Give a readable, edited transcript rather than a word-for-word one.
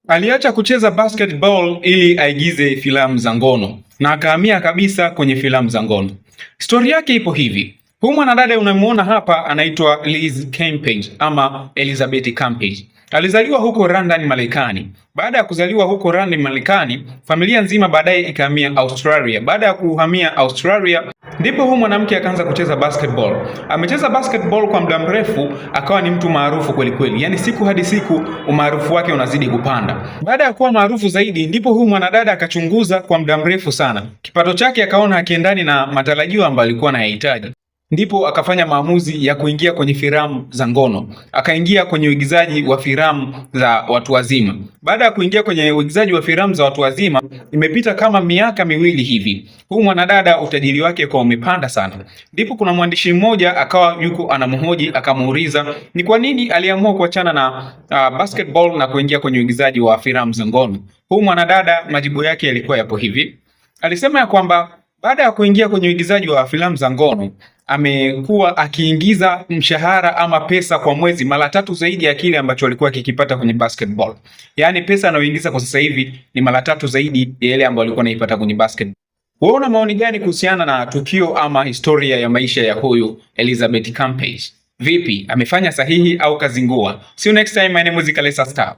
Aliacha kucheza basketball ili aigize filamu za ngono na akahamia kabisa kwenye filamu za ngono. Stori yake ipo hivi. Huyu mwanadada unamuona hapa anaitwa Liz Campage ama Elizabeth Campage. Alizaliwa huko London, Marekani. Baada ya kuzaliwa huko London, Marekani, familia nzima baadaye ikahamia Australia. Baada ya kuhamia Australia, ndipo huyu mwanamke akaanza kucheza basketball. Amecheza basketball kwa muda mrefu, akawa ni mtu maarufu kweli kweli. Yaani siku hadi siku umaarufu wake unazidi kupanda. Baada ya kuwa maarufu zaidi, ndipo huyu mwanadada akachunguza kwa muda mrefu sana. Kipato chake akaona hakiendani na matarajio ambayo alikuwa anayahitaji. Ndipo akafanya maamuzi ya kuingia kwenye filamu za ngono. Akaingia kwenye uigizaji wa filamu za watu wazima. Baada ya kuingia kwenye uigizaji wa filamu za watu wazima, imepita kama miaka miwili hivi. Huyu mwanadada utajiri wake kwa umepanda sana. Ndipo kuna mwandishi mmoja akawa yuko anamhoji, akamuuliza ni kwa nini aliamua kuachana na basketball na kuingia kwenye uigizaji wa filamu za ngono. Huyu mwanadada majibu yake yalikuwa yapo hivi. Alisema ya kwamba baada ya kuingia kwenye uigizaji wa filamu za ngono, amekuwa akiingiza mshahara ama pesa kwa mwezi mara 3 zaidi ya kile ambacho alikuwa akikipata kwenye basketball. Yaani pesa anayoingiza kwa sasa hivi ni mara 3 zaidi ya ile ambayo alikuwa anaipata kwenye basketball. Wewe una maoni gani kuhusiana na tukio ama historia ya maisha ya huyu Elizabeth Campage? Vipi, amefanya sahihi au kazingua? See you next time, my name is Kalesa Star.